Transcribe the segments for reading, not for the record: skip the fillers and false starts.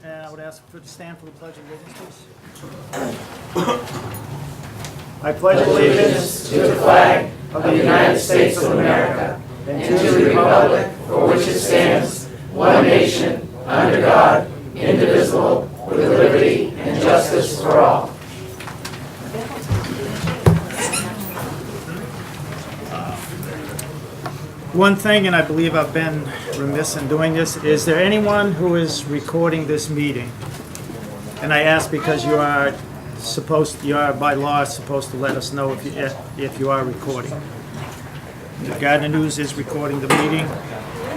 And I would ask for to stand for the Pledge of Allegiance, please. I pledge allegiance to the flag of the United States of America and to the republic for which it stands, one nation, under God, indivisible, with liberty and justice for all. One thing, and I believe I've been remiss in doing this, is there anyone who is recording this meeting? And I ask because you are by law supposed to let us know if you are recording. The Gardner News is recording the meeting,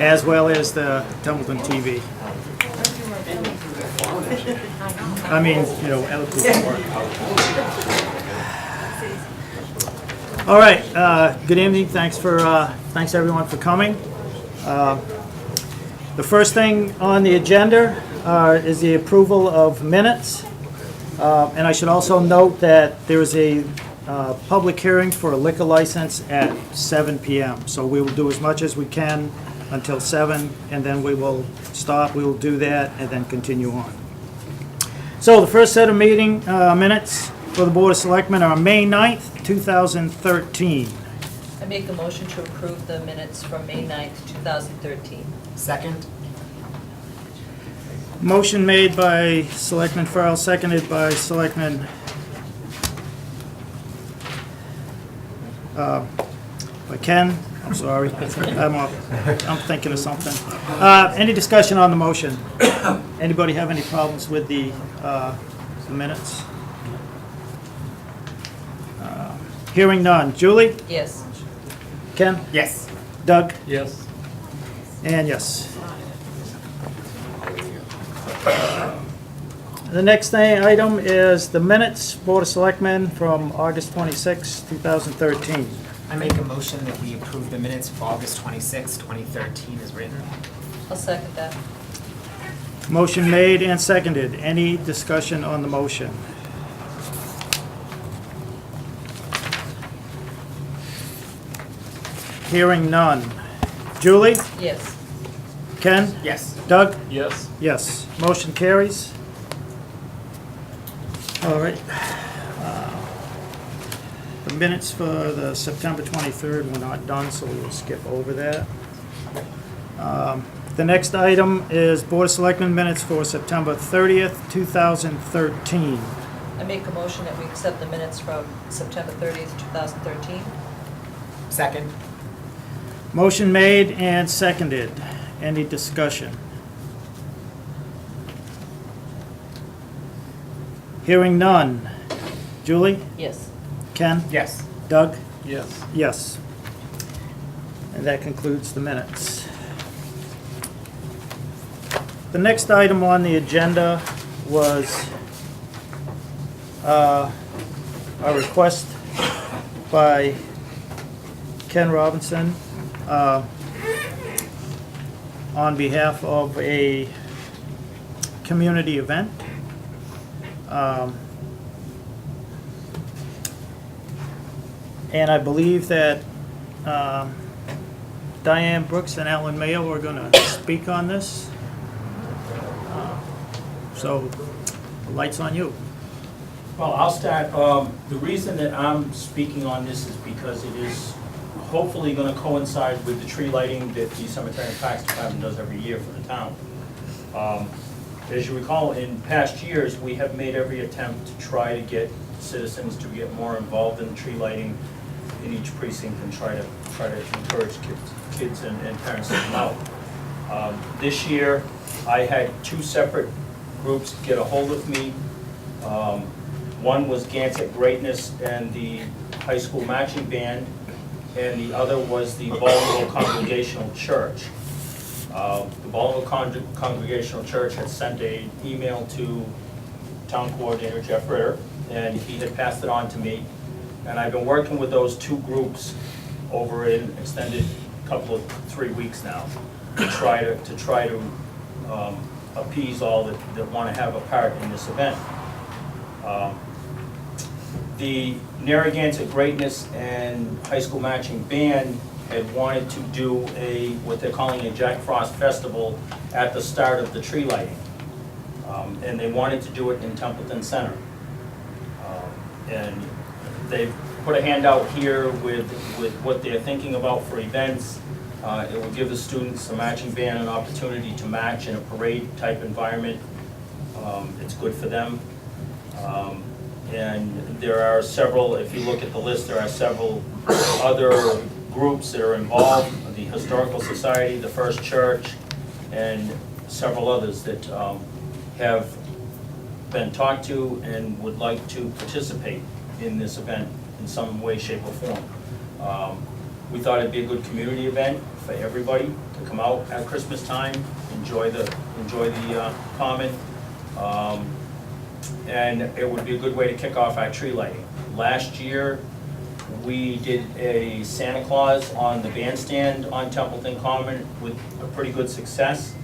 as well as the Templeton TV. I mean, other people work. All right, good evening. Thanks everyone for coming. The first thing on the agenda is the approval of minutes. And I should also note that there is a public hearing for a liquor license at 7 p.m. So we will do as much as we can until 7, and then we will stop. We will do that and then continue on. So the first set of meeting minutes for the Board of Selectmen are May 9th, 2013. I make a motion to approve the minutes from May 9th, 2013. Second. Motion made by Selectman Farrell, seconded by Selectman by Ken. I'm sorry. I'm thinking of something. Any discussion on the motion? Anybody have any problems with the minutes? Hearing none. Julie? Yes. Ken? Yes. Doug? Yes. And yes. The next item is the minutes, Board of Selectmen from August 26, 2013. I make a motion that we approve the minutes of August 26, 2013 as written. I'll second that. Motion made and seconded. Any discussion on the motion? Hearing none. Julie? Yes. Ken? Yes. Doug? Yes. Yes. Motion carries. All right. The minutes for the September 23rd were not done, so we'll skip over that. The next item is Board of Selectmen minutes for September 30th, 2013. I make a motion that we accept the minutes from September 30th, 2013. Second. Motion made and seconded. Any discussion? Hearing none. Julie? Yes. Ken? Yes. Doug? Yes. Yes. And that concludes the minutes. The next item on the agenda was a request by Ken Robinson on behalf of a community event. And I believe that Diane Brooks and Alan Mayo are going to speak on this. So, the light's on you. Well, I'll start. The reason that I'm speaking on this is because it is hopefully going to coincide with the tree lighting that the Cemetery and Parks Department does every year for the town. As you recall, in past years, we have made every attempt to try to get citizens to get more involved in tree lighting in each precinct and try to encourage kids and parents to come out. This year, I had two separate groups get a hold of me. One was Gansett Greatness and the high school marching band, and the other was the Baldwin Congregational Church. The Baldwin Congregational Church had sent an email to town coordinator Jeff Ritter, and he had passed it on to me. And I've been working with those two groups over an extended couple of 3 weeks now to try to appease all that want to have a part in this event. The Narragansett Greatness and High School Marching Band had wanted to do what they're calling a Jack Frost Festival at the start of the tree lighting. And they wanted to do it in Templeton Center. And they've put a handout here with what they're thinking about for events. It will give the students, the marching band, an opportunity to march in a parade-type environment. It's good for them. And there are several, if you look at the list, there are several other groups that are involved, the Historical Society, the First Church, and several others that have been talked to and would like to participate in this event in some way, shape, or form. We thought it'd be a good community event for everybody to come out at Christmas time, enjoy the common, and it would be a good way to kick off our tree lighting. Last year, we did a Santa Claus on the bandstand on Templeton Common with a pretty good success.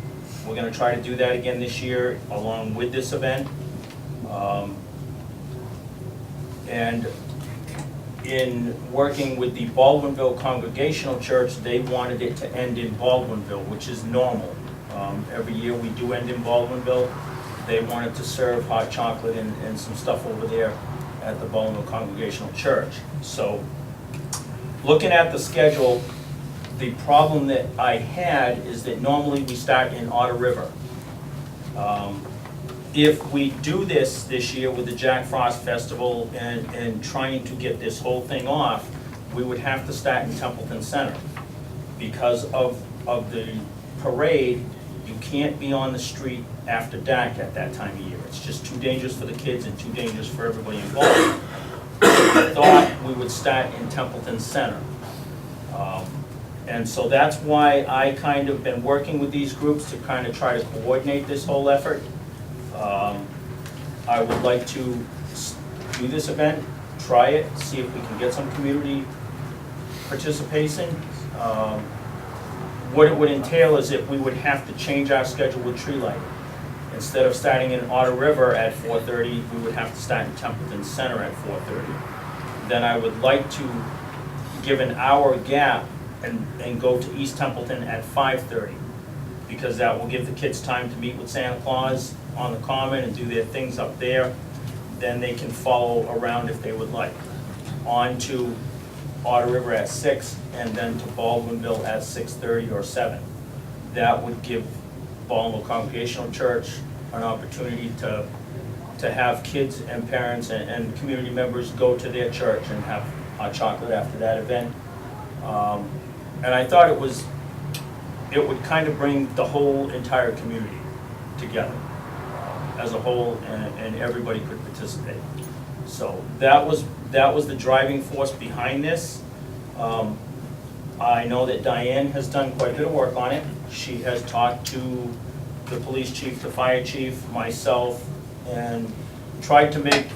We're gonna try to do that again this year along with this event. And in working with the Baldwinville Congregational Church, they wanted it to end in Baldwinville, which is normal. Every year we do end in Baldwinville. They wanted to serve hot chocolate and some stuff over there at the Baldwinville Congregational Church. So, looking at the schedule, the problem that I had is that normally we start in Otter River. If we do this year with the Jack Frost Festival and trying to get this whole thing off, we would have to start in Templeton Center. Because of the parade, you can't be on the street after dark at that time of year. It's just too dangerous for the kids and too dangerous for everybody involved. I thought we would start in Templeton Center. And so that's why I kind of been working with these groups to kind of try to coordinate this whole effort. I would like to do this event, try it, see if we can get some community participation. What it would entail is if we would have to change our schedule with tree lighting. Instead of starting in Otter River at 4:30, we would have to start in Templeton Center at 4:30. Then I would like to give an hour gap and go to East Templeton at 5:30, because that will give the kids time to meet with Santa Claus on the common and do their things up there. Then they can follow around if they would like. On to Otter River at 6, and then to Baldwinville at 6:30 or 7. That would give Baldwinville Congregational Church an opportunity to have kids and parents and community members go to their church and have hot chocolate after that event. And I thought it would kind of bring the whole entire community together as a whole, and everybody could participate. So that was the driving force behind this. I know that Diane has done quite a bit of work on it. She has talked to the police chief, the fire chief, myself, and tried to make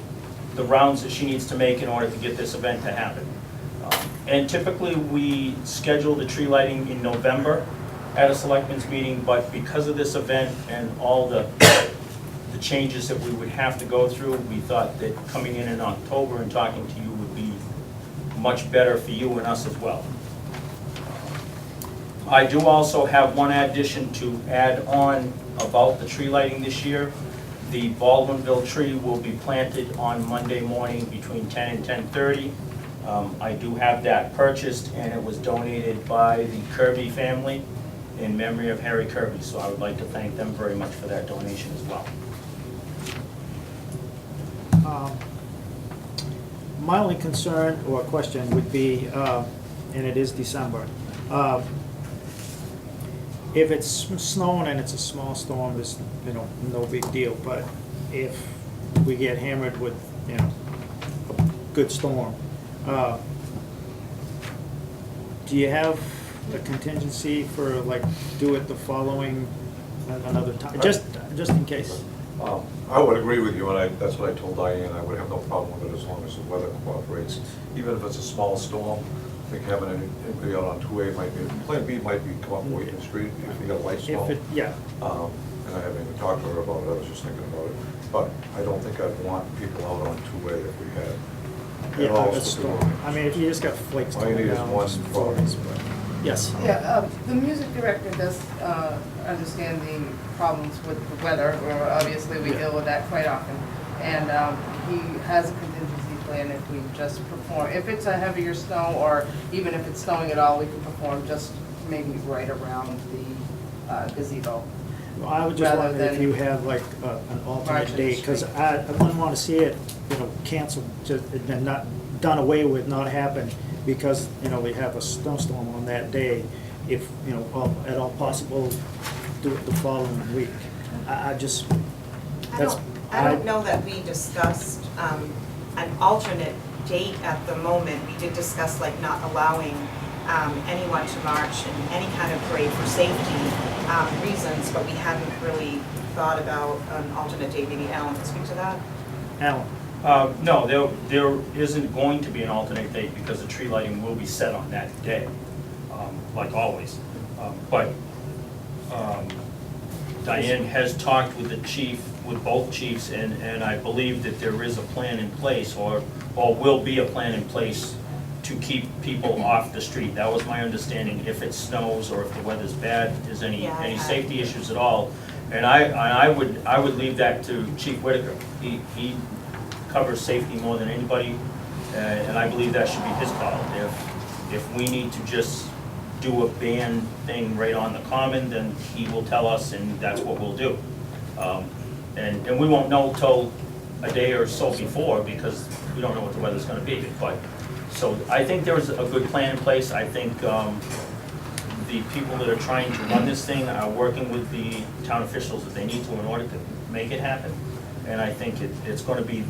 the rounds that she needs to make in order to get this event to happen. And typically we schedule the tree lighting in November at a selectmen's meeting, but because of this event and all the changes that we would have to go through, we thought that coming in October and talking to you would be much better for you and us as well. I do also have one addition to add on about the tree lighting this year. The Baldwinville tree will be planted on Monday morning between 10 and 10:30. I do have that purchased, and it was donated by the Kirby family in memory of Harry Kirby, so I would like to thank them very much for that donation as well. My only concern or question would be, and it is December, if it's snowing and it's a small storm, it's, no big deal, but if we get hammered with, a good storm, do you have a contingency for, do it the following, another time, just in case? I would agree with you, and that's what I told Diane. I would have no problem with it as long as the weather cooperates. Even if it's a small storm, I think having anybody out on 2A might be, Plan B might be come up Wayton Street if you got a light storm. Yeah. And I haven't even talked to her about it, I was just thinking about it. But I don't think I'd want people out on 2A if we had. Yeah, a storm. I mean, if you just got flakes All you coming need is down, one just problem. flurries, but- Yes. Yeah, the music director does understand the problems with the weather, or obviously we deal with that quite often. And he has a contingency plan if we just perform, if it's a heavier snow, or even if it's snowing at all, we can perform just maybe right around the gazebo. Well, I would just Rather wonder if than you have like an March alternate in the date, because street. I wouldn't want to see it, canceled, just, and not done away with, not happen, because, we have a snowstorm on that day. If, at all possible, do it the following week. I just, that's. I don't know that we discussed an alternate date at the moment. We did discuss like not allowing anyone to march in any kind of parade for safety reasons, but we hadn't really thought about an alternate date. Maybe Alan can speak to that. Alan, No, there isn't going to be an alternate date because the tree lighting will be set on that day, like always. But Diane has talked with the chief, with both chiefs, and I believe that there is a plan in place, or will be a plan in place to keep people off the street. That was my understanding, if it snows or if the weather's bad, is any safety issues at all. And I would leave that to Chief Whitaker. He covers safety more than anybody, and I believe that should be his call. If we need to just do a ban thing right on the common, then he will tell us, and that's what we'll do. And we won't know till a day or so before, because we don't know what the weather's gonna be. But, so I think there's a good plan in place. I think the people that are trying to run this thing are working with the town officials that they need to in order to make it happen. And I think it's gonna be,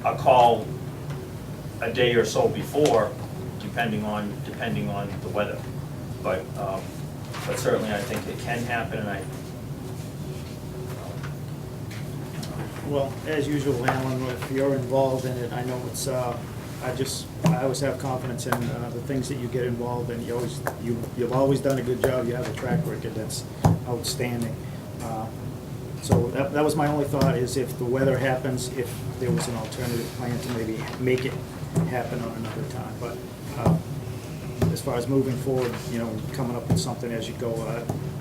a call a day or so before, depending on the weather. But certainly I think it can happen, and well, as usual, Alan, if you're involved in it, I know it's, I always have confidence in the things that you get involved in. You've always done a good job. You have a track record that's outstanding. So that was my only thought, is if the weather happens, if there was an alternative plan to maybe make it happen on another time. But as far as moving forward, coming up with something as you go,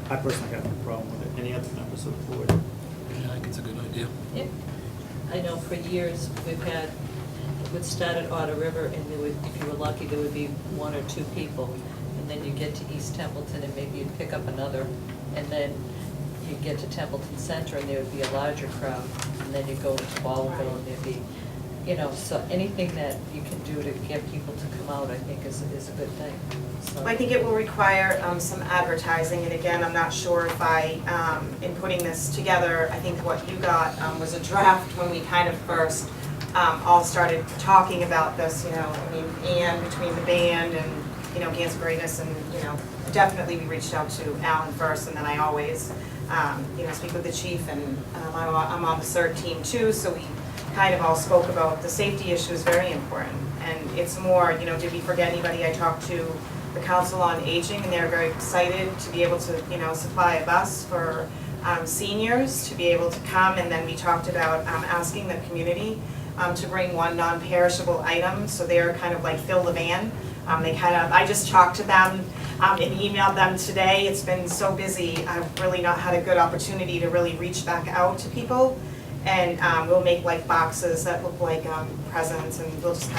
I personally have no problem with it. Any other members of the board? Yeah, I think it's a good idea. Yeah. I know for years, it would start at Otter River, and there would, if you were lucky, there would be one or two people. And then you get to East Templeton, and maybe you'd pick up another. And then you'd get to Templeton Center, and there would be a larger crowd. And then you'd go into Ballville, and there'd be, so anything that you can do to get people to come out, I think is a good thing. So. I think it will require some advertising, and again, I'm not sure if in putting this together, I think what you got was a draft when we kind of first all started talking about this, and between the band and, Gansbarinas, and, definitely we reached out to Alan first, and then I always, speak with the chief, and I'm on the CERT team too, so we kind of all spoke about the safety issue is very important. And it's more, did we forget anybody? I talked to the Council on Aging, and they're very excited to be able to, supply a bus for seniors to be able to come. And then we talked about asking the community to bring one non-perishable item, so they're kind of like fill the van. I just talked to them and emailed them today. It's been so busy, I've really not had a good opportunity to really reach back out to people. And we'll make like boxes that look like presents, and we'll just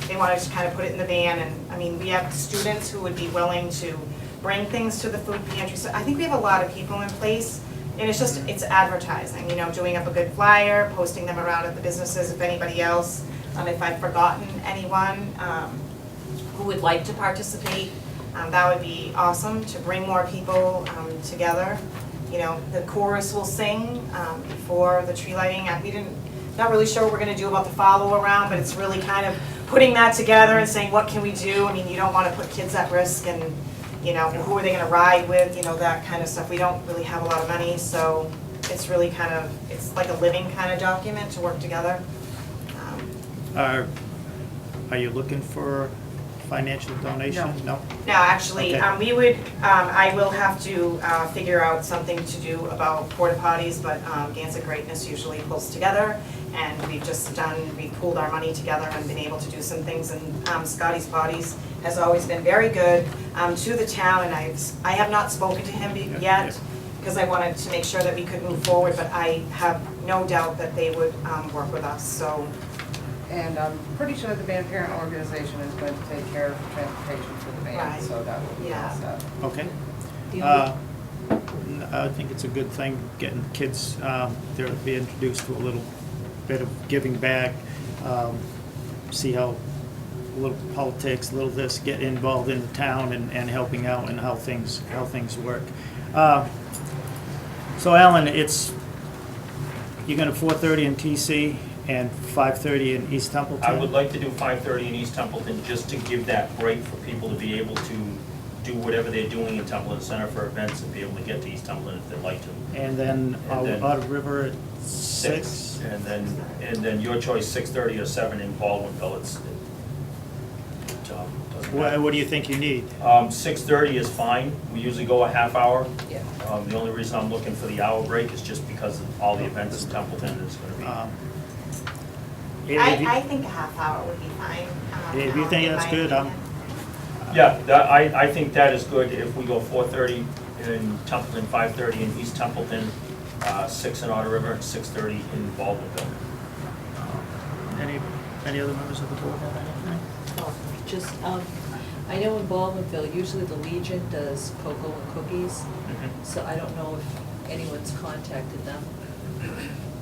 they want to just kind of put it in the van. And I mean, we have students who would be willing to bring things to the food pantry. So I think we have a lot of people in place, and it's advertising, doing up a good flyer, posting them around at the businesses. If anybody else, if I've forgotten anyone who would like to participate, that would be awesome to bring more people together. The chorus will sing before the tree lighting. Not really sure what we're gonna do about the follow around, but it's really kind of putting that together and saying, what can we do? I mean, you don't wanna put kids at risk, and, who are they gonna ride with, that kind of stuff. We don't really have a lot of money, so it's really it's like a living kind of document to work together. Are you looking for financial donation? No? No, actually, Okay. we would, I will have to figure out something to do about porta potties, but Gansett Greatness usually pulls together, and we've pooled our money together and been able to do some things, and Scotty's Potties has always been very good to the town, and I have not spoken to him yet, because I wanted to make sure that we could move forward, but I have no doubt that they would work with us, so. And I'm pretty sure the band parent organization is going to take care of transportation for the Right. band, so that will be Yeah. all set. Okay. The I think it's a good thing, getting kids, they'll be introduced to a little bit of giving back, see how, a little politics, a little this, get involved in the town and helping out and how things work. So Alan, you're gonna 4:30 in TC and 5:30 in East Templeton? I would like to do 5:30 in East Templeton, just to give that break for people to be able to do whatever they're doing in Templeton Center for events and be able to get to East Templeton if they'd like to. And then And then- Otter River at 6? And then your choice, 6:30 or 7 in Baldwinville, doesn't matter. What do you think you need? 6:30 is fine, we usually go a half hour. Yeah. The only reason I'm looking for the hour break is just because of all the events in Templeton is gonna I think a half hour would be fine. If you think in that's my good, opinion. be. Yeah, I think that is good if we go 4:30 in Templeton, 5:30 in East Templeton, 6 in Otter River, and 6:30 in Baldwinville. Any other members of the board have anything? Oh, just, I know in Baldwinville, usually the Legion does cocoa and cookies, so I don't know if anyone's contacted them.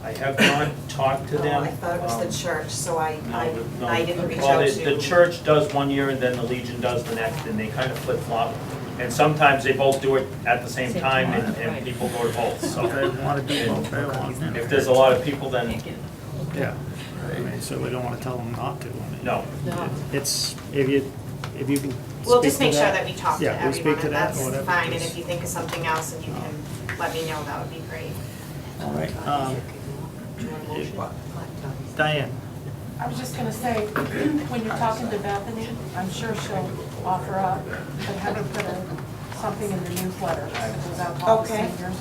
I have not talked to them. Oh, I thought it was the church, so I No, didn't reach well, out the to. church does one year and then the Legion does the next, and they kind of flip-flop. And sometimes they both do it at the same Same time, time, and right. people go to both, so. If they want to do both, they want. If there's a lot of people, then Yeah, I mean, so we don't want to tell them not to. I mean, no. No. It's, if you can We'll speak just to make sure that we talk to Yeah, we'll everyone, speak to and that or that's whatever, fine, and just- if you think of something else and you can let me know, that would be great. All right, Do you want a motion? Diane, I was just gonna say, when you're talking to Bethany, I'm sure she'll offer up, but have her put something in the newsletter that goes out to all the Okay. seniors.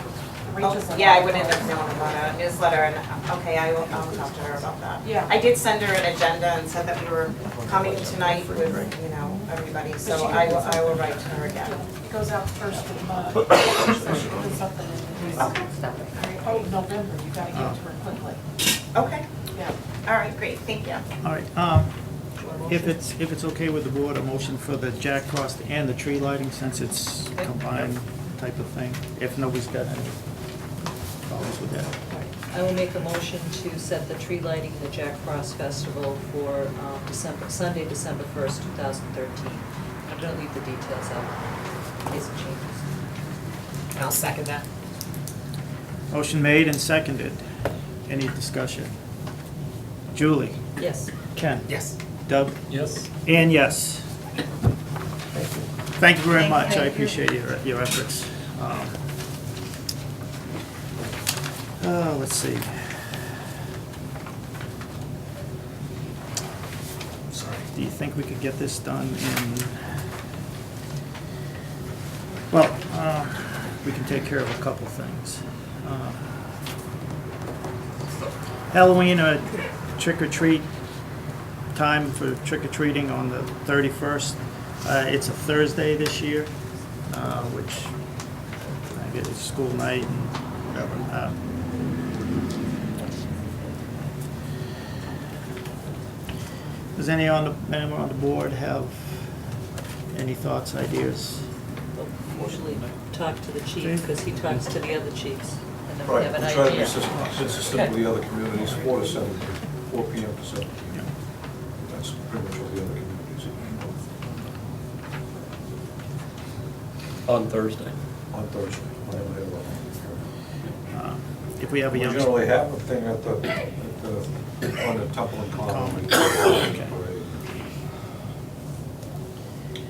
Oh, Reaches a yeah, I lot. wouldn't have known about a newsletter, and, okay, I'll talk to her about that. Yeah. I did send her an agenda and said that we were coming tonight with, everybody, so I will write to her again. It goes out first of the month. So she put something in the news. Oh, November, you gotta get to her quickly. Okay, Yeah. all right, great, thank you. all right, if it's okay with the board, a motion for the Jack Frost and the tree lighting, since it's combined type of thing, if nobody's got any problems with that. I will make a motion to set the tree lighting in the Jack Frost Festival for Sunday, December 1st, 2013. I'm going to leave the details out in case it changes. And I'll second that. Motion made and seconded. Any discussion? Julie? Yes. Ken? Yes. Doug? Yes. And yes. Thank you very Thank- much, I thank you. appreciate your efforts. Let's see. Sorry, do you think we could get this done in, well, we can take care of a couple things. Halloween, trick or treat, time for trick or treating on the 31st. It's a Thursday this year, which I get it's school night and whatever. Does anyone on the board have any thoughts, ideas? We'll usually talk to the chief because he talks to the other chiefs. And then we Right, have we an try to be idea. consistent with the other communities, 4 to 7, 4 PM to 7. Yeah. That's pretty much what the other communities On Thursday. on Thursday. whenever they want. If we have a We young. generally have a thing on the Templeton Common. Okay.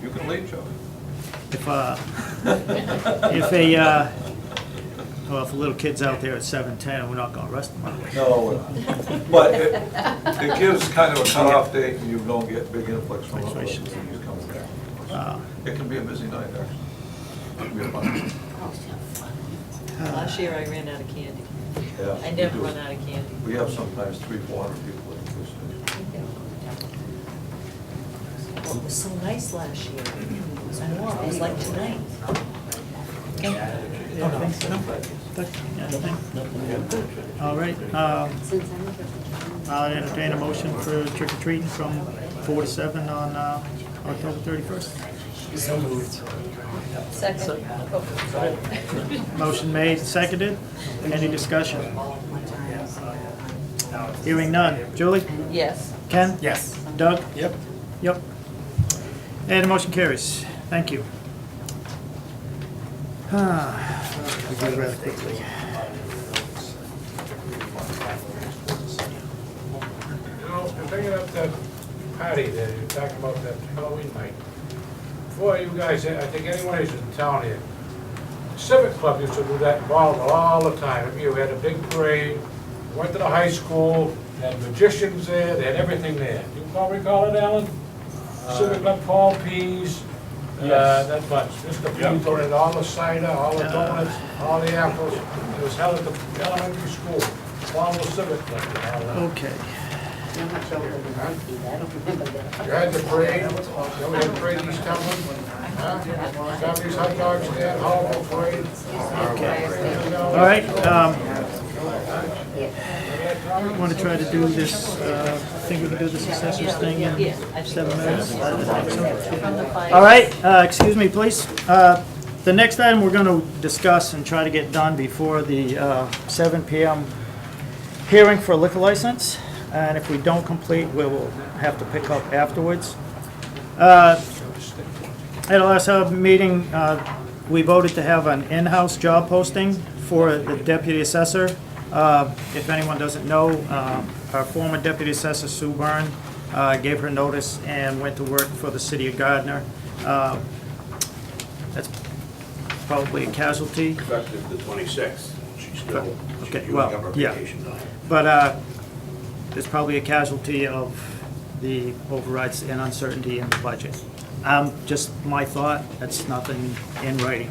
You can leave, Joe. If a little kid's out there at 7:10, we're not gonna arrest them, are we? No, we're not. But it gives kind of a cutoff date, and you don't get big influx from other Fluctuations. communities coming It can be a busy night, actually. It can be a fun. Last year I ran out of candy. Yeah, I we never do. run out of candy. We have sometimes 300-400 people at the station. Well, it was so nice last year. It was warm, it was like tonight. All right, I'll entertain a motion for trick or treating from 4 to 7 on October 31st. So moved. Second. Motion made, seconded. Any discussion? Hearing none. Julie? Yes. Ken? Yes. Doug? Yep. Yep. And the motion carries. Thank you. We go rather quickly. You know, bringing up that party that you're talking about, that Halloween night, before you guys, I think anyone who's in town here, Civic Club used to do that in Baldwin all the time. You had a big parade, went to the high school, had magicians there, they had everything there. Do you recall it, Alan? Civic Club, Paul Pease, that bunch. Mr. Pease ordered all the cider, all the donuts, all the apples. It was held at the elementary school, Baldwin Civic Club. Okay. You had the parade, you had the parade in East Templin, got these hot dogs there, Halloween parade. All right, want to try to do this, think we can do this assessors thing in 7 minutes? All right, excuse me, please. The next item we're going to discuss and try to get done before the 7 PM hearing for a liquor license. And if we don't complete, we will have to pick up afterwards. At our last meeting, we voted to have an in-house job posting for the deputy assessor. If anyone doesn't know, our former deputy assessor, Sue Byrne, gave her notice and went to work for the city of Gardner. That's probably a casualty. Effective the 26th. She's still, Okay, she's well, using up her yeah. vacation time. But there's probably a casualty of the overrides and uncertainty in the budget. Just my thought, that's nothing in writing.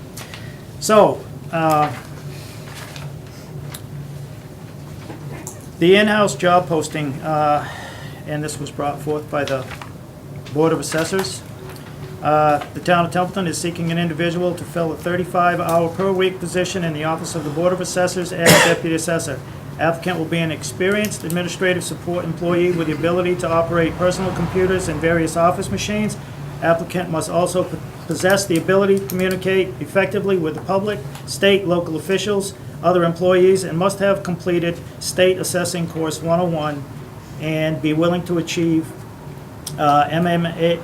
So, the in-house job posting, and this was brought forth by the Board of Assessors. The town of Templeton is seeking an individual to fill a 35-hour per week position in the office of the Board of Assessors as deputy assessor. Applicant will be an experienced administrative support employee with the ability to operate personal computers and various office machines. Applicant must also possess the ability to communicate effectively with the public, state, local officials, other employees, and must have completed State Assessing Course 101 and be willing to achieve MAAO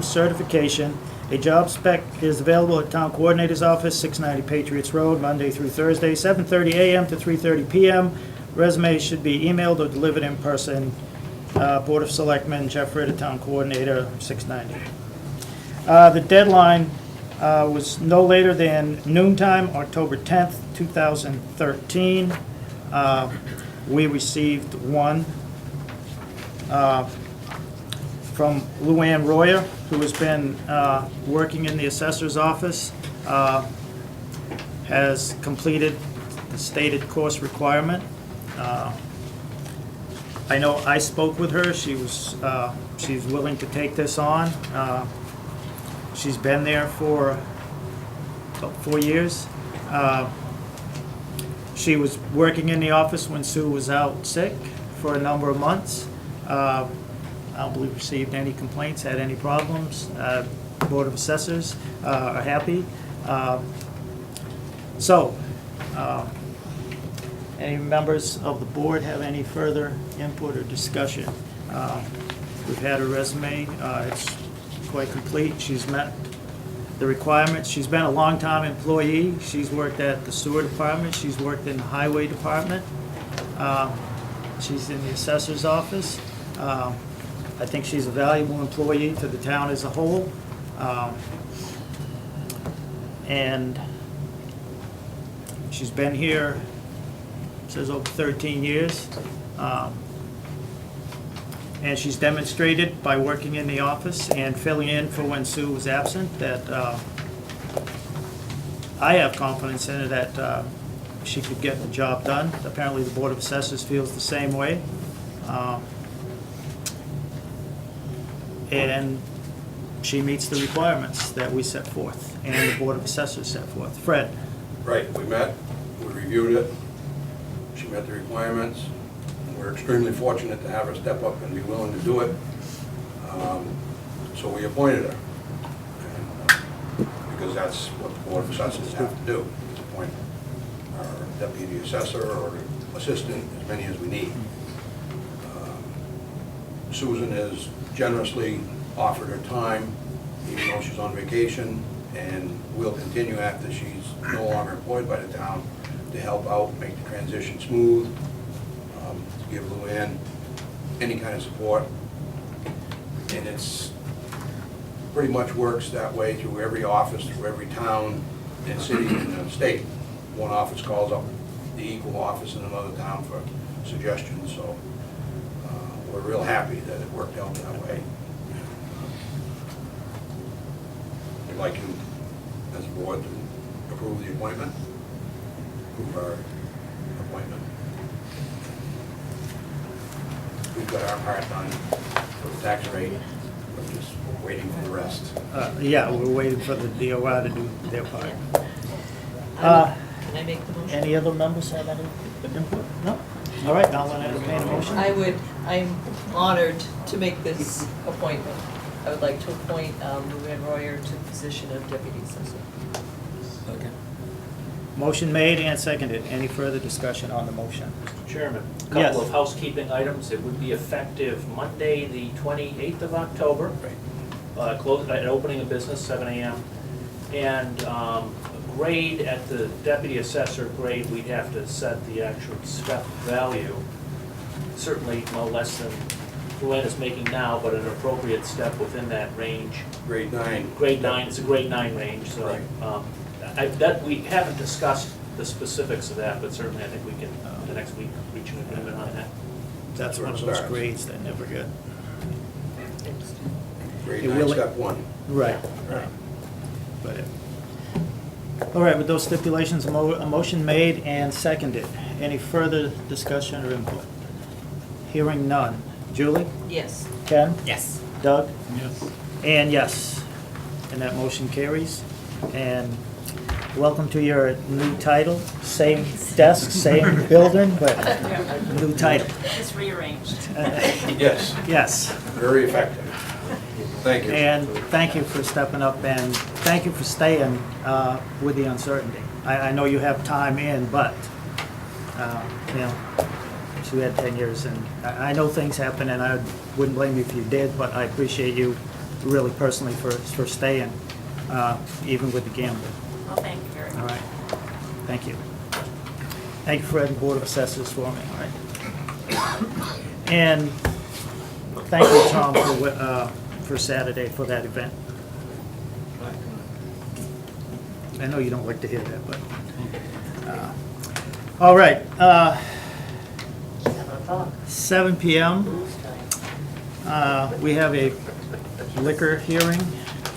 certification. A job spec is available at Town Coordinator's Office, 690 Patriots Road, Monday through Thursday, 7:30 a.m. to 3:30 p.m. Resumes should be emailed or delivered in person. Board of Selectmen, Jeff Ritter, Town Coordinator, 690. The deadline was no later than noontime, October 10th, 2013. We received one from Luann Royer, who has been working in the assessor's office, has completed the stated course requirement. I know I spoke with her. She's willing to take this on. She's been there for about 4 years. She was working in the office when Sue was out sick for a number of months. I don't believe received any complaints, had any problems. Board of Assessors are happy. Any members of the board have any further input or discussion? We've had her resume. It's quite complete. She's met the requirements. She's been a long-time employee. She's worked at the sewer department. She's worked in the highway department. She's in the assessor's office. I think she's a valuable employee to the town as a whole. And she's been here, it says over 13 years. And she's demonstrated by working in the office and filling in for when Sue was absent that I have confidence in her that she could get the job done. Apparently, the Board of Assessors feels the same way. And she meets the requirements that we set forth and the Board of Assessors set forth. Fred? Right, we met, we reviewed it, she met the requirements. We're extremely fortunate to have her step up and be willing to do it. So we appointed her. And, because that's what the Board of Assessors have to do, is appoint our deputy assessor or assistant, as many as we need. Susan has generously offered her time, even though she's on vacation, and will continue after she's no longer employed by the town to help out, make the transition smooth, to give Luann any kind of support. And it's pretty much works that way through every office, through every town and city in the state. One office calls up the equal office in another town for suggestions, so we're real happy that it worked out that way. We'd like you, as a board, to approve the appointment, approve our appointment. We've got our part done for the tax rate, we're just waiting for the rest. Yeah, we're waiting for the DOR to do their part. Can I make the motion? Any other members have any input? No? All right, now I'll entertain a motion. I'm honored to make this appointment. I would like to appoint Luann Royer to the position of deputy assessor. Second. Motion made and seconded. Any further discussion on the motion? Chairman, a Yes. couple of housekeeping items. It would be effective Monday, the 28th of October. At opening of business, 7 a.m. And grade at the deputy assessor grade, we'd have to set the actual step value. Certainly no less than Luann is making now, but an appropriate step within that range. Grade 9. Grade 9, it's a grade 9 range, so Right. we haven't discussed the specifics of that, but certainly I think we can, the next week, reach an agreement on that. That's one of those grades that never get. Grade It 9, will- step 1. Right. But all right, with those stipulations, a motion made and seconded. Any further discussion or input? Hearing none. Julie? Yes. Ken? Yes. Doug? Yes. And yes. And that motion carries. And welcome to your new title. Same desk, same building, but new title. It's rearranged. Yes, Yes. very effective. Thank you. And thank you for stepping up and thank you for staying with the uncertainty. I know you have time in, but, you know, so we had 10 years and I know things happen and I wouldn't blame you if you did, but I appreciate you really personally for staying, even with the gambling. Well, thank you very All much. right. Thank you. Thank you, Fred, and Board of Assessors for me, all right? And thank you, Tom, for Saturday for that event. I know you don't like to hear that, but, all right. 7 p.m. We have a liquor hearing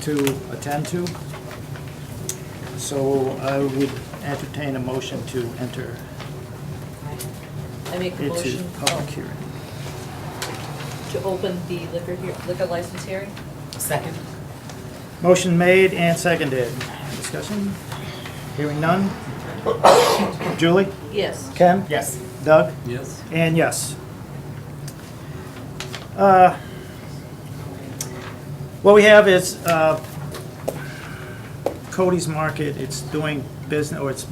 to attend to. So I would entertain a motion to enter I make the into motion public hearing. to open the liquor license hearing. Second. Motion made and seconded. Discussion? Hearing none? Julie? Yes. Ken? Yes. Doug? Yes. And yes. What we have is Cody's Market. It's doing business, or it's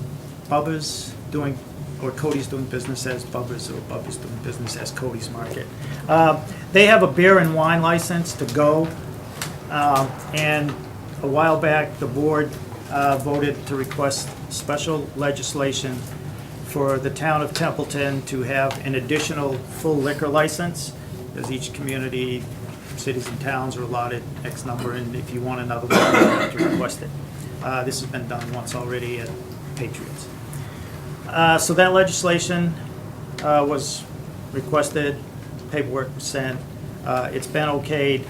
Bubba's doing, or Cody's doing business as Bubba's, or Bubba's doing business as Cody's Market. They have a beer and wine license to go, and a while back, the board voted to request special legislation for the town of Templeton to have an additional full liquor license, because each community, cities and towns are allotted X number, and if you want another one, you have to request it. This has been done once already at Patriots. So that legislation was requested, paperwork was sent. It's been okayed.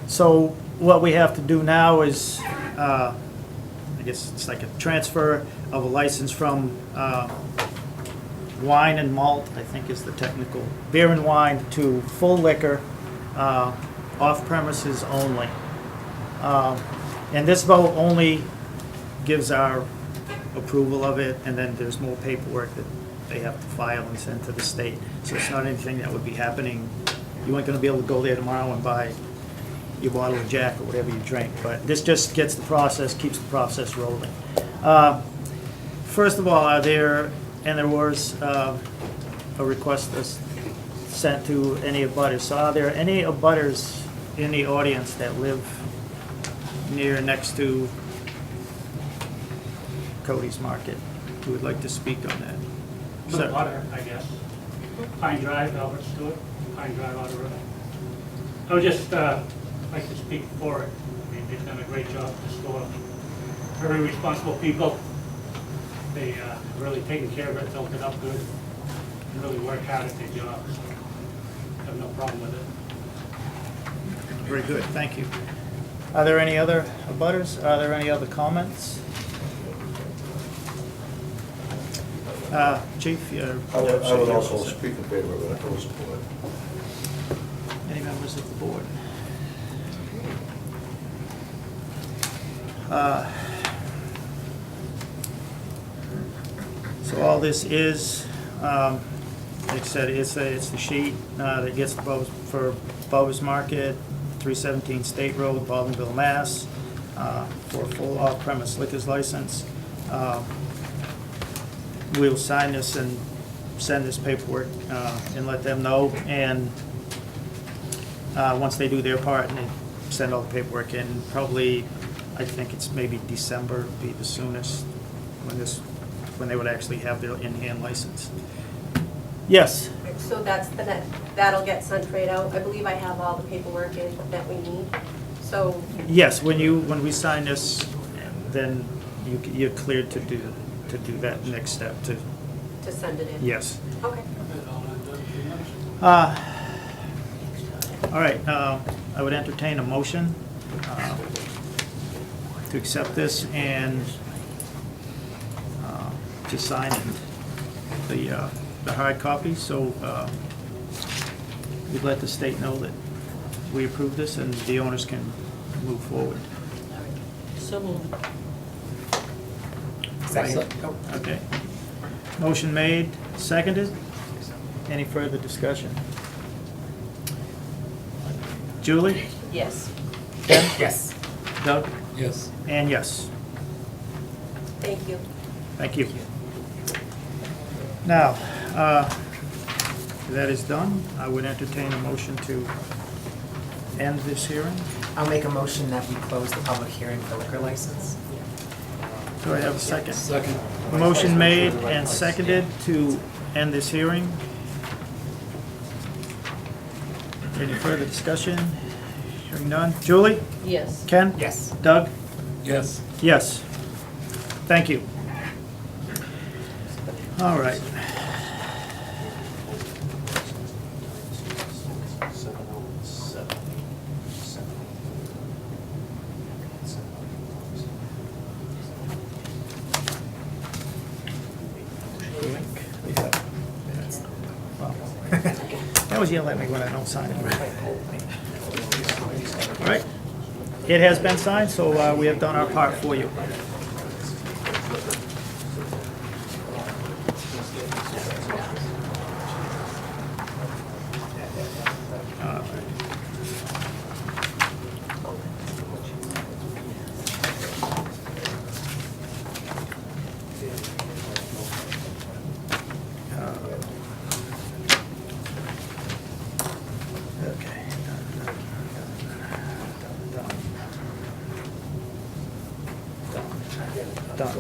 So what we have to do now is, I guess it's like a transfer of a license from wine and malt, I think is the technical, beer and wine, to full liquor, off premises only. And this vote only gives our approval of it, and then there's more paperwork that they have to file and send to the state. So it's not anything that would be happening. You ain't gonna be able to go there tomorrow and buy your bottle of Jack or whatever you drink, but this just gets the process, keeps the process rolling. First of all, are there, and there was a request that's sent to any abutters. So are there any abutters in the audience that live near, next to Cody's Market who would like to speak on that? The Sir. water, I guess. Pine Drive, Albert Stewart, Pine Drive, Outer River. I would just like to speak for it. I mean, they've done a great job at the store. Very responsible people. They really taken care of it, filled it up good, and really worked hard at their job. So I have no problem with it. Very good, thank you. Are there any other abutters? Are there any other comments? Chief, you're... I would also speak in favor of it, I would support it. Any members of the board? So all this is, like I said, it's the sheet that gets for Bubba's Market, 317 State Road, Baldwinville, Mass, for a full off-premise liquors license. We'll sign this and send this paperwork and let them know, and once they do their part and they send all the paperwork in, probably, I think it's maybe December would be the soonest when they would actually have their in-hand license. Yes? So that's that'll get sent right out. I believe I have all the paperwork in that we need. So Yes, when we sign this, then you're cleared to do that next step, to, send it in. yes. Okay. All right, I would entertain a motion to accept this and to sign the hard copy, so we'd let the state know that we approve this and the owners can move forward. So moved. Second. Okay. Motion made, seconded. Any further discussion? Julie? Yes. Ken? Yes. Doug? Yes. And yes. Thank you. Thank you. Now, that is done. I would entertain a motion to end this hearing. I'll make a motion that we close the public hearing for liquor license. Do I have a second? Second. Motion made and seconded to end this hearing. Any further discussion? Hearing none. Julie? Yes. Ken? Yes. Doug? Yes. Yes. Thank you. All right. That was yelling at me when I don't sign it. All right. It has been signed, so we have done our part for you. Okay. Done.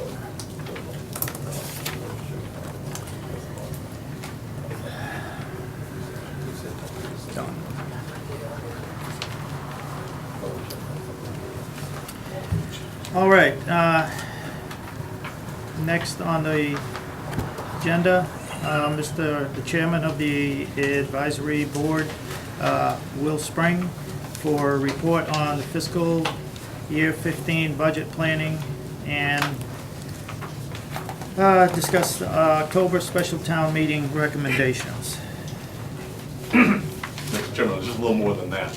Done. All right, next on the agenda The Chairman of the Advisory Board, Will Spring, for a report on the fiscal year 15 budget planning and discuss the October special town meeting recommendations. Mr. Chairman, there's just a little more than that.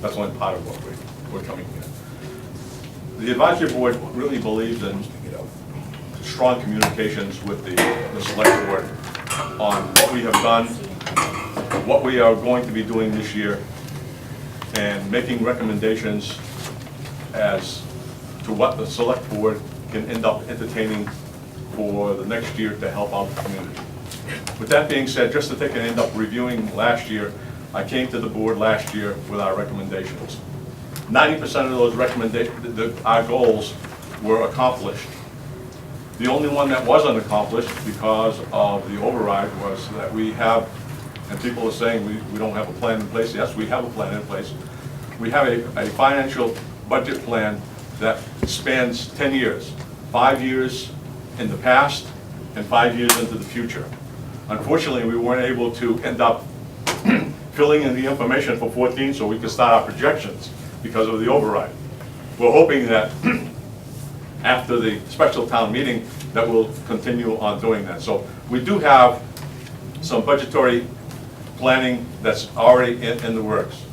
That's only part of what we're coming here. The advisory board really believes in strong communications with the select board on what we have done, what we are going to be doing this year, and making recommendations as to what the select board can end up entertaining for the next year to help out the community. With that being said, just to take and end up reviewing last year, I came to the board last year with our recommendations. 90% of those recommendations, our goals were accomplished. The only one that wasn't accomplished because of the override was that we have, and people are saying we don't have a plan in place. Yes, we have a plan in place. We have a financial budget plan that spans 10 years, 5 years in the past and 5 years into the future. Unfortunately, we weren't able to end up filling in the information for 14 so we could start our projections because of the override. We're hoping that after the special town meeting that we'll continue on doing that. So we do have some budgetary planning that's already in the works.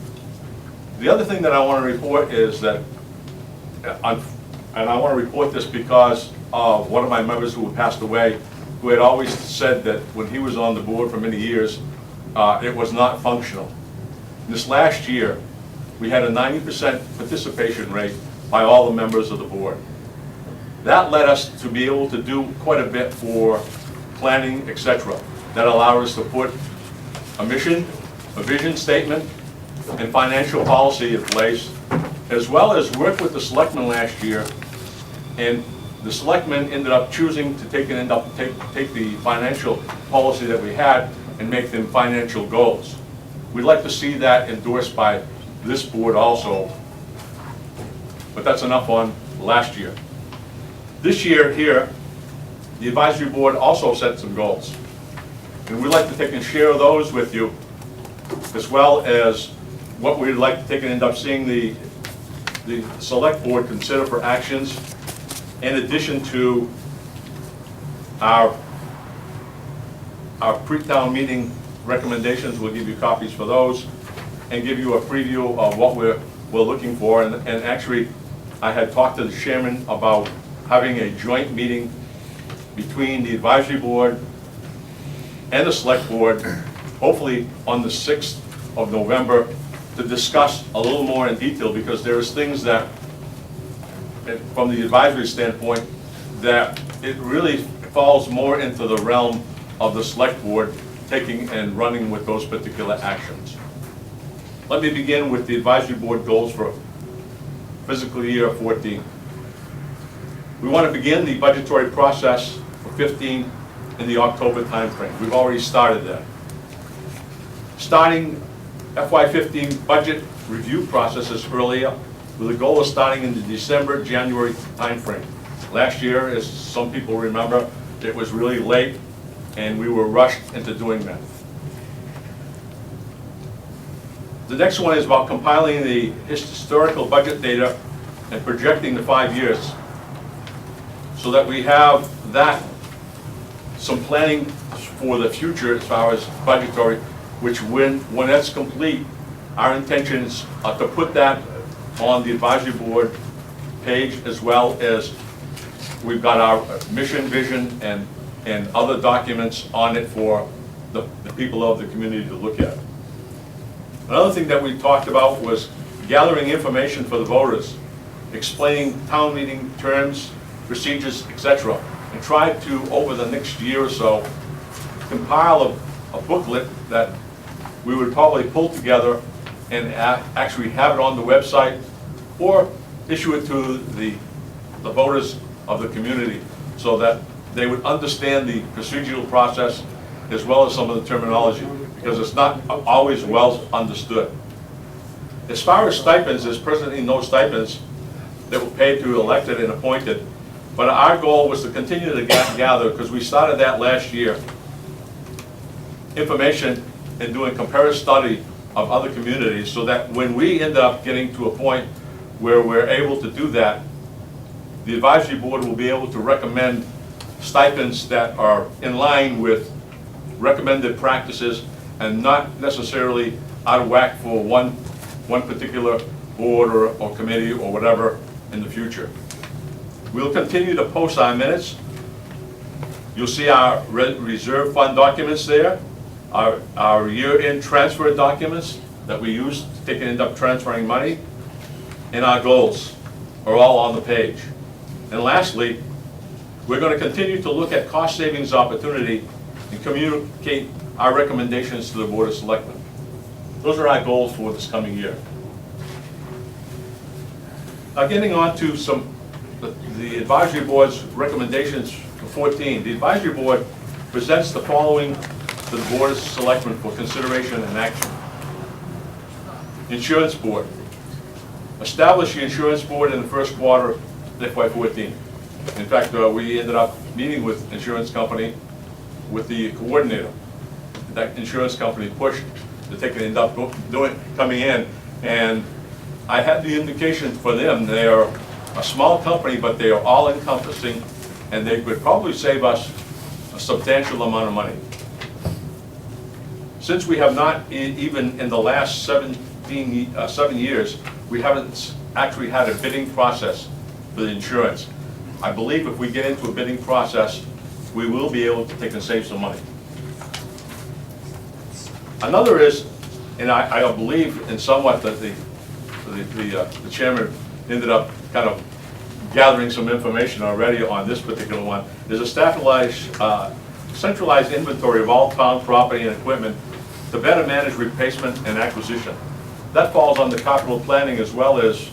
The other thing that I want to report is that, and I want to report this because of one of my members who had passed away, who had always said that when he was on the board for many years, it was not functional. This last year, we had a 90% participation rate by all the members of the board. That led us to be able to do quite a bit for planning, etc. That allowed us to put a mission, a vision statement, and financial policy in place, as well as work with the selectmen last year. And the selectmen ended up choosing to take the financial policy that we had and make them financial goals. We'd like to see that endorsed by this board also, but that's enough on last year. This year here, the advisory board also set some goals, and we'd like to take and share those with you, as well as what we'd like to take and end up seeing the select board consider for actions, in addition to our pre-town meeting recommendations. We'll give you copies for those and give you a preview of what we're looking for. And actually, I had talked to the chairman about having a joint meeting between the advisory board and the select board, hopefully on the 6th of November, to discuss a little more in detail, because there's things that, from the advisory standpoint, that it really falls more into the realm of the select board taking and running with those particular actions. Let me begin with the advisory board goals for fiscal year 14. We want to begin the budgetary process for 15 in the October timeframe. We've already started that. Starting FY15 budget review processes earlier, with the goal of starting in the December, January timeframe. Last year, as some people remember, it was really late, and we were rushed into doing that. The next one is about compiling the historical budget data and projecting the 5 years, so that we have that, some planning for the future as far as budgetary, which when that's complete, our intentions are to put that on the advisory board page, as well as we've got our mission, vision, and other documents on it for the people of the community to look at. Another thing that we talked about was gathering information for the voters, explaining town meeting terms, procedures, etc., and try to, over the next year or so, compile a booklet that we would probably pull together and actually have it on the website, or issue it to the voters of the community, so that they would understand the procedural process as well as some of the terminology, because it's not always well understood. As far as stipends, there's presently no stipends that were paid to elected and appointed But our goal was to continue to gather, because we started that last year, information and doing comparative study of other communities, so that when we end up getting to a point where we're able to do that, the advisory board will be able to recommend stipends that are in line with recommended practices and not necessarily out of whack for one particular board or committee or whatever in the future. We'll continue to post our minutes. You'll see our reserve fund documents there, our year-end transfer documents that we use to end up transferring money, and our goals are all on the page. And lastly, we're going to continue to look at cost savings opportunity and communicate our recommendations to the Board of Selectmen. Those are our goals for this coming year. Now, getting on to the advisory board's recommendations for 14. The advisory board presents the following to the Board of Selectmen for consideration and action. Insurance board. Establish the insurance board in the first quarter of FY14. In fact, we ended up meeting with insurance company, with the coordinator. That insurance company pushed that they could end up coming in, and I had the indication for them. They are a small company, but they are all encompassing, and they could probably save us a substantial amount of money. Since we have not, even in the last 7 years, we haven't actually had a bidding process for the insurance. I believe if we get into a bidding process, we will be able to take and save some money. Another is, and I believe in somewhat that the chairman ended up kind of gathering some information already on this particular one, is a centralized inventory of all town property and equipment to better manage replacement and acquisition. That falls under capital planning, as well as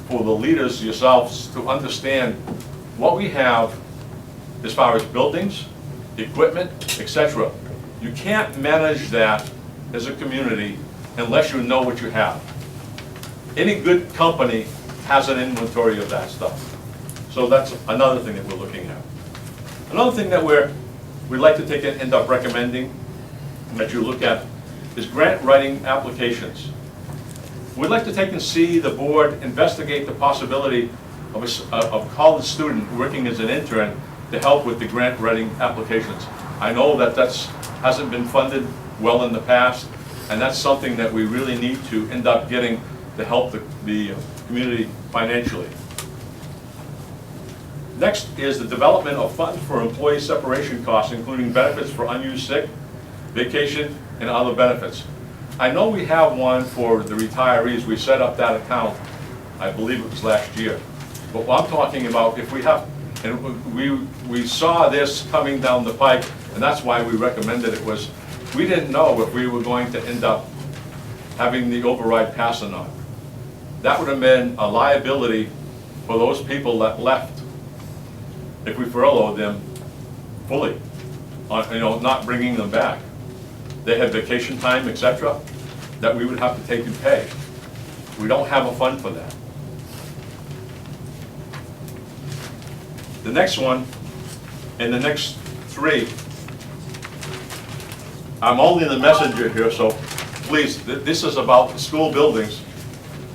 for the leaders yourselves to understand what we have as far as buildings, equipment, etc. You can't manage that as a community unless you know what you have. Any good company has an inventory of that stuff. So that's another thing that we're looking at. Another thing that we'd like to take and end up recommending that you look at is grant writing applications. We'd like to take and see the board investigate the possibility of a college student working as an intern to help with the grant writing applications. I know that hasn't been funded well in the past, and that's something that we really need to end up getting to help the community financially. Next is the development of funds for employee separation costs, including benefits for unused sick, vacation, and other benefits. I know we have one for the retirees. We set up that account, I believe it was last year. But what I'm talking about, if we have, and we saw this coming down the pike, and that's why we recommended it, was we didn't know if we were going to end up having the override pass or not. That would have been a liability for those people that left if we furloughed them fully, not bringing them back. They had vacation time, etc., that we would have to take and pay. We don't have a fund for that. The next one, and the next three, I'm only the messenger here, so please, this is about the school buildings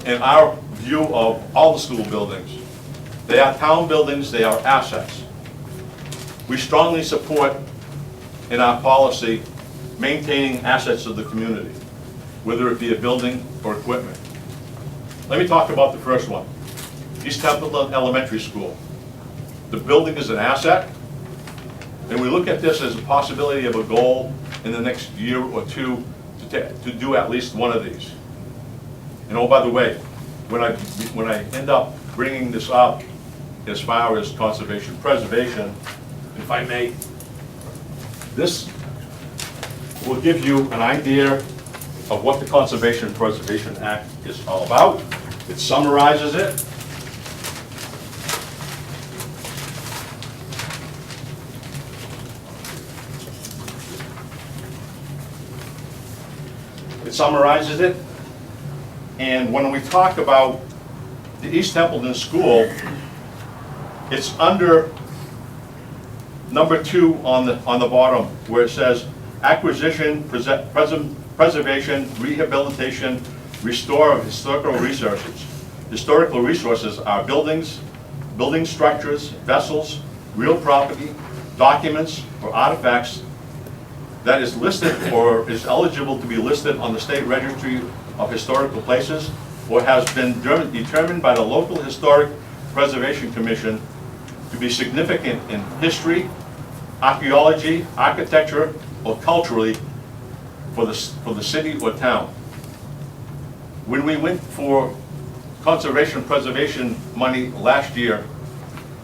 and our view of all the school buildings. They are town buildings, they are assets. We strongly support in our policy maintaining assets of the community, whether it be a building or equipment. Let me talk about the first one, East Templeton Elementary School. The building is an asset, and we look at this as a possibility of a goal in the next year or two to do at least one of these. And oh, by the way, when I end up bringing this up as far as conservation preservation, if I may, this will give you an idea of what the Conservation and Preservation Act is all about. It summarizes it. It summarizes it, and when we talk about the East Templeton School, It's under number 2 on the bottom, where it says acquisition, preservation, rehabilitation, restore of historical resources. Historical resources are buildings, building structures, vessels, real property, documents, or artifacts that is listed or is eligible to be listed on the State Registry of Historical Places or has been determined by the local Historic Preservation Commission to be significant in history, archaeology, architecture, or culturally for the city or town. When we went for conservation and preservation money last year,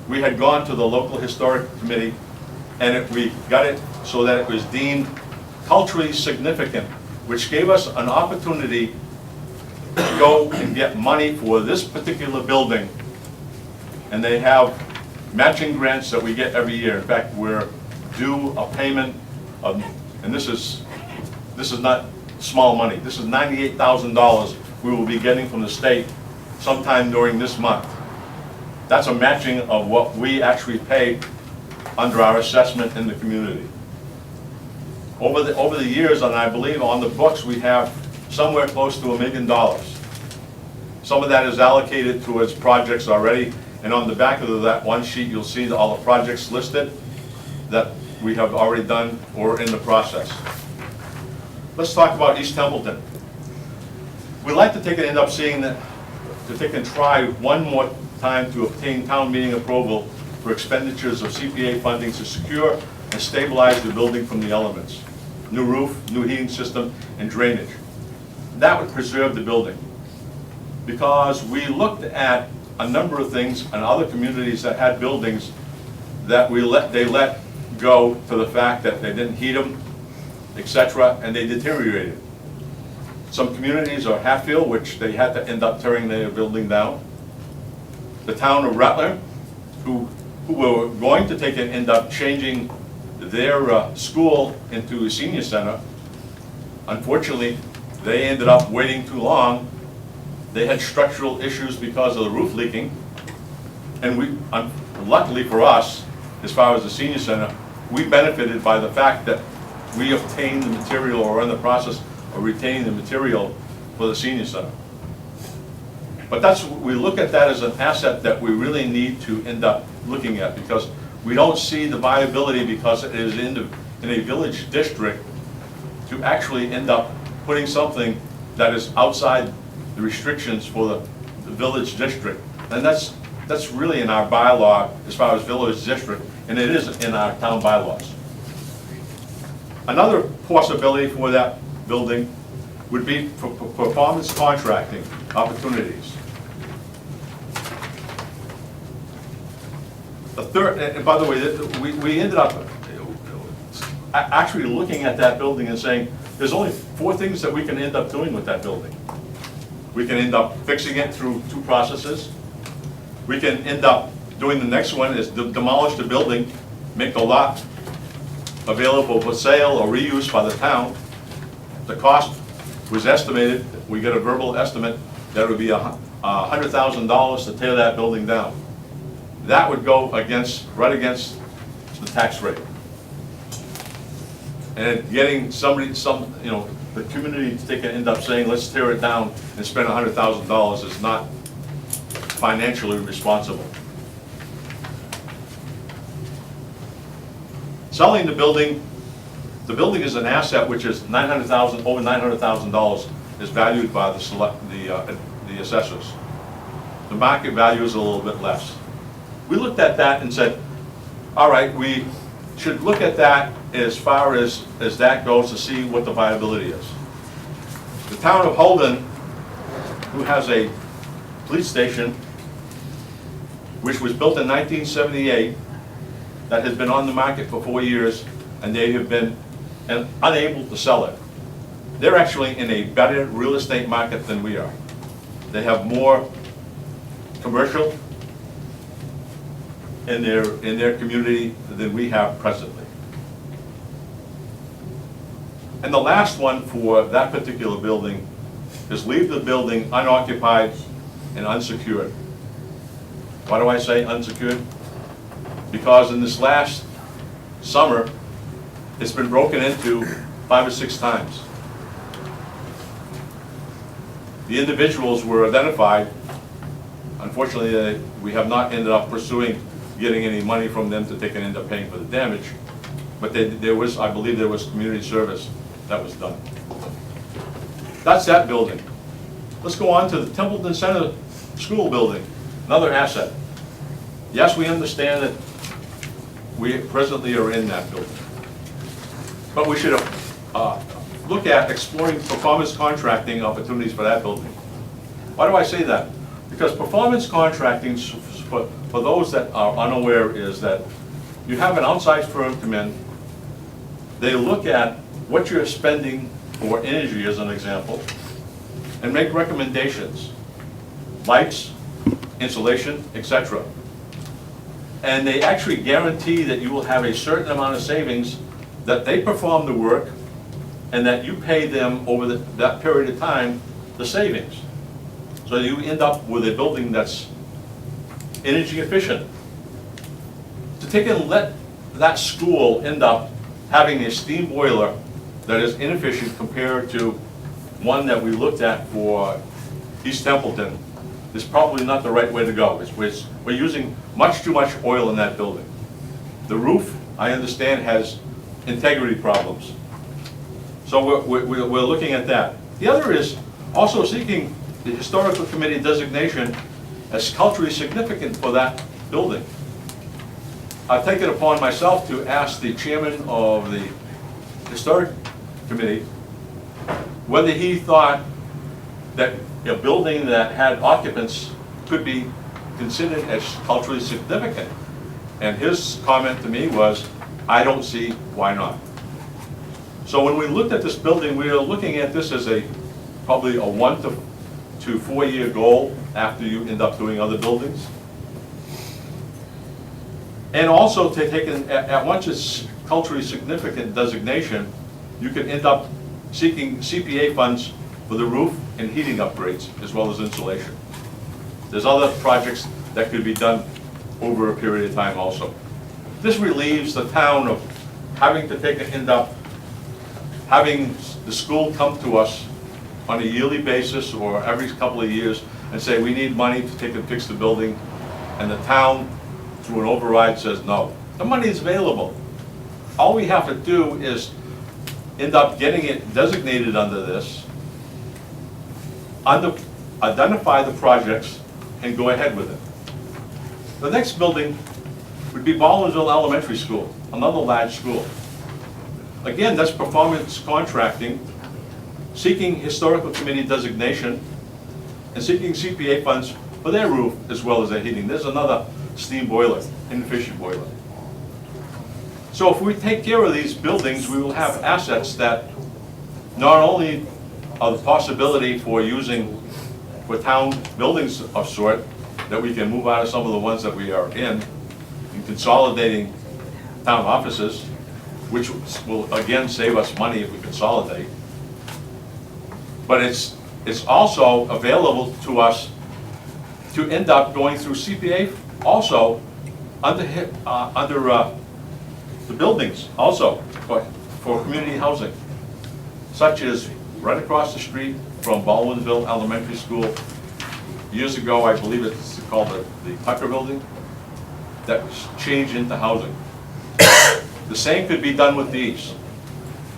we had gone to the local historic committee and we got it so that it was deemed culturally significant, which gave us an opportunity to go and get money for this particular building. And they have matching grants that we get every year. In fact, we're due a payment of, and this is not small money, this is $98,000 we will be getting from the state sometime during this month. That's a matching of what we actually pay under our assessment in the community. Over the years, and I believe on the books, we have somewhere close to $1 million. Some of that is allocated towards projects already, and on the back of that one sheet, you'll see all the projects listed that we have already done or in the process. Let's talk about East Templeton. We'd like to end up seeing that, to take and try one more time to obtain town meeting approval for expenditures of CPA funding to secure and stabilize the building from the elements. New roof, new heating system, and drainage. That would preserve the building. Because we looked at a number of things in other communities that had buildings that they let go to the fact that they didn't heat them, etc., and they deteriorated. Some communities are Hatfield, which they had to end up tearing their building down. The town of Rutland, who were going to take and end up changing their school into a senior center. Unfortunately, they ended up waiting too long. They had structural issues because of the roof leaking. And we, luckily for us, as far as the senior center, we benefited by the fact that we obtained the material or are in the process of retaining the material for the senior center. But we look at that as an asset that we really need to end up looking at, because we don't see the viability, because it is in a village district, to actually end up putting something that is outside the restrictions for the village district. And that's really in our bylaw as far as village district, and it is in our town bylaws. Another possibility for that building would be for performance contracting opportunities. The third, and by the way, we ended up actually looking at that building and saying, there's only 4 things that we can end up doing with that building. We can end up fixing it through 2 processes. We can end up doing the next one is demolish the building, make the lot available for sale or reuse by the town. The cost was estimated, we get a verbal estimate, that it would be $100,000 to tear that building down. That would go right against the tax rate. And getting the community to take and end up saying, let's tear it down and spend $100,000 is not financially responsible. Selling the building is an asset which is over $900,000 is valued by the assessors. The market value is a little bit less. We looked at that and said, all right, we should look at that as far as that goes to see what the viability is. The town of Holden, who has a police station, which was built in 1978, that has been on the market for 4 years, and they have been unable to sell it. They're actually in a better real estate market than we are. They have more commercial in their community than we have presently. And the last one for that particular building is leave the building unoccupied and unsecured. Why do I say unsecured? because in this last summer, it's been broken into 5 or 6 times. The individuals were identified. Unfortunately, we have not ended up pursuing getting any money from them to take and end up paying for the damage. But there was, I believe there was community service that was done. That's that building. Let's go on to the Templeton Center School building, another asset. Yes, we understand that we presently are in that building. But we should look at exploring performance contracting opportunities for that building. Why do I say that? Because performance contracting, for those that are unaware, is that you have an outside firm come in, they look at what you're spending for energy, as an example, and make recommendations, lights, insulation, etc. And they actually guarantee that you will have a certain amount of savings, that they perform the work, and that you pay them over that period of time the savings. So you end up with a building that's energy efficient. To take and let that school end up having a steam boiler that is inefficient compared to one that we looked at for East Templeton is probably not the right way to go. We're using much too much oil in that building. The roof, I understand, has integrity problems. So we're looking at that. The other is also seeking the Historical Committee designation as culturally significant for that building. I've taken it upon myself to ask the chairman of the Historic Committee whether he thought that a building that had occupants could be considered as culturally significant. And his comment to me was, I don't see why not. So when we looked at this building, we were looking at this as probably a 1 to 4 year goal after you end up doing other buildings. And also to take at once it's culturally significant designation, you can end up seeking CPA funds for the roof and heating upgrades, as well as insulation. There's other projects that could be done over a period of time also. This relieves the town of having to end up having the school come to us on a yearly basis or every couple of years and say, we need money to take and fix the building, and the town, through an override, says no. The money is available. All we have to do is end up getting it designated under this, identify the projects, and go ahead with it. The next building would be Baldwinsville Elementary School, another large school. Again, that's performance contracting, seeking Historical Committee designation, and seeking CPA funds for their roof as well as their heating. There's another steam boiler, inefficient boiler. So if we take care of these buildings, we will have assets that not only are the possibility for using for town buildings of sort, that we can move out of some of the ones that we are in consolidating town offices, which will again save us money if we consolidate. But it's also available to us to end up going through CPA also under the buildings also for community housing, such as right across the street from Baldwinsville Elementary School. Years ago, I believe it's called the Tucker Building, that was changed into housing. The same could be done with these.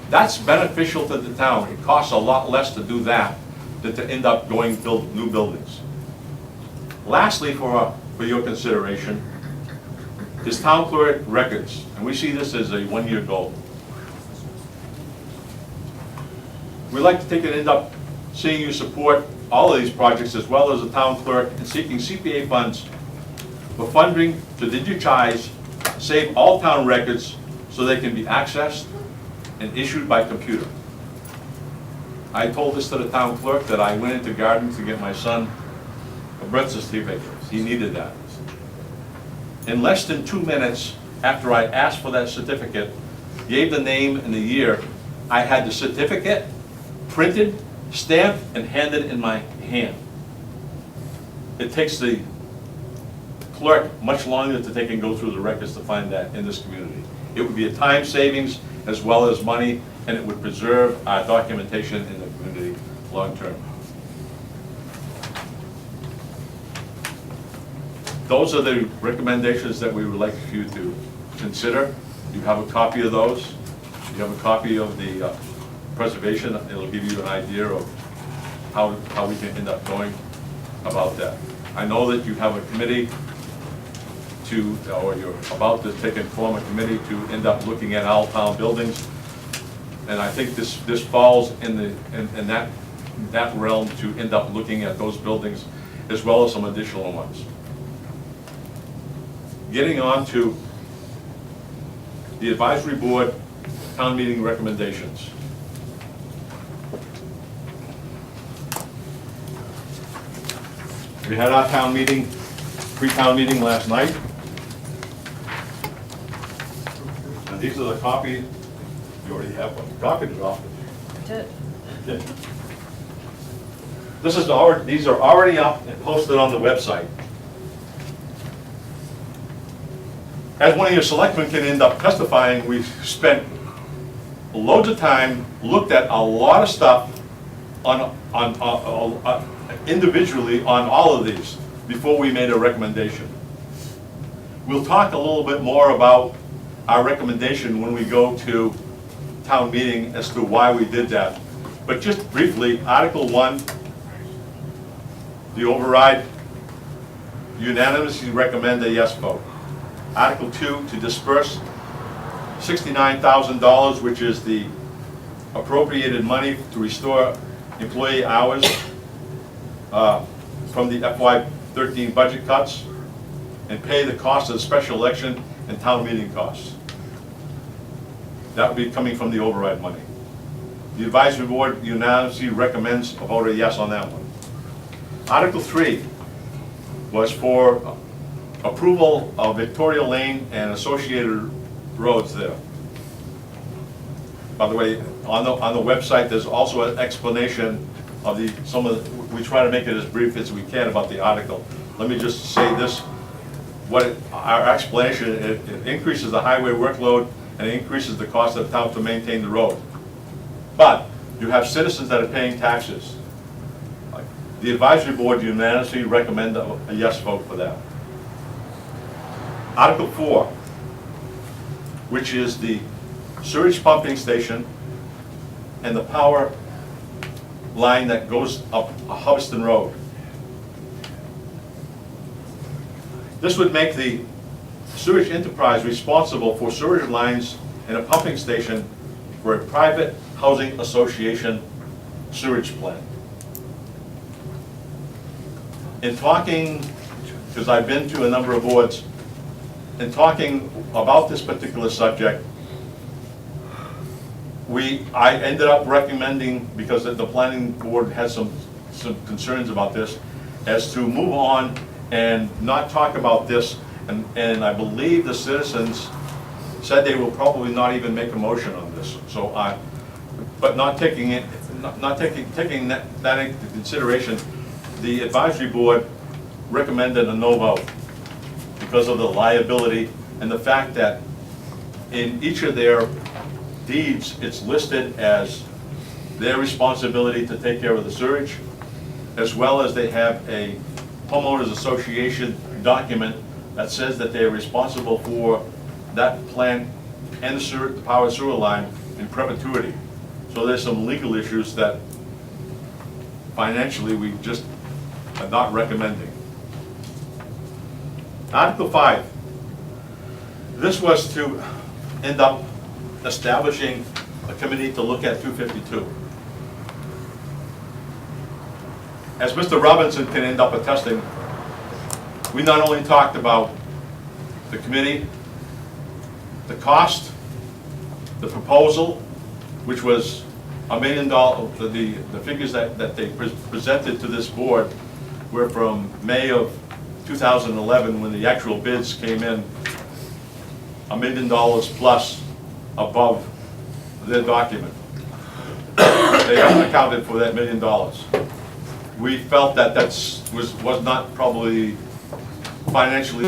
That's beneficial to the town. It costs a lot less to do that than to end up going build new buildings. Lastly, for your consideration, is town clerk records, and we see this as a one-year goal. We'd like to take and end up seeing you support all of these projects as well as the town clerk and seeking CPA funds for funding to digitize, save all town records so they can be accessed and issued by computer. I told this to the town clerk that I went into Garden to get my son a birth certificate. He needed that. In less than 2 minutes after I asked for that certificate, gave the name and the year, I had the certificate printed, stamped, and handed in my hand. It takes the clerk much longer to take and go through the records to find that in this community. It would be a time savings as well as money, and it would preserve our documentation in the community long term. Those are the recommendations that we would like you to consider. You have a copy of those. You have a copy of the preservation. It'll give you an idea of how we can end up going about that. I know that you have a committee or you're about to take and form a committee to end up looking at all town buildings. And I think this falls in that realm to end up looking at those buildings as well as some additional ones. Getting on to the advisory board town meeting recommendations. We had our town meeting, pre-town meeting last night. And these are the copies. You already have one. Copied it off. Did. Okay. These are already up and posted on the website. As one of your selectmen can end up testifying, we've spent loads of time, looked at a lot of stuff individually on all of these before we made a recommendation. We'll talk a little bit more about our recommendation when we go to town meeting as to why we did that. But just briefly, Article 1, the override, unanimously recommend a yes vote. Article 2, to disperse $69,000, which is the appropriated money to restore employee hours from the FY13 budget cuts and pay the cost of the special election and town meeting costs. That would be coming from the override money. The advisory board unanimously recommends a vote of yes on that one. Article 3 was for approval of Victoria Lane and associated roads there. By the way, on the website, there's also an explanation of we try to make it as brief as we can about the article. Let me just say this, our explanation, it increases the highway workload and it increases the cost of the town to maintain the road. But you have citizens that are paying taxes. The advisory board unanimously recommend a yes vote for that. Article 4, which is the sewage pumping station and the power line that goes up Hubbardston Road. This would make the sewage enterprise responsible for sewage lines and a pumping station for a private housing association sewage plant. In talking, because I've been to a number of boards, in talking about this particular subject, I ended up recommending, because the planning board has some concerns about this, as to move on and not talk about this, and I believe the citizens said they will probably not even make a motion on this. So but not taking that into consideration, the advisory board recommended a no vote because of the liability and the fact that in each of their deeds, it's listed as their responsibility to take care of the sewage, as well as they have a homeowners association document that says that they are responsible for that plant and the power sewer line in perpetuity. So there's some legal issues that financially we just are not recommending. Article 5. This was to end up establishing a committee to look at 252. As Mr. Robinson can end up attesting, we not only talked about the committee, the cost, the proposal, which was $1 million, the figures that they presented to this board were from May of 2011 when the actual bids came in $1 million plus above their document. They accounted for that $1 million. We felt that was not probably financially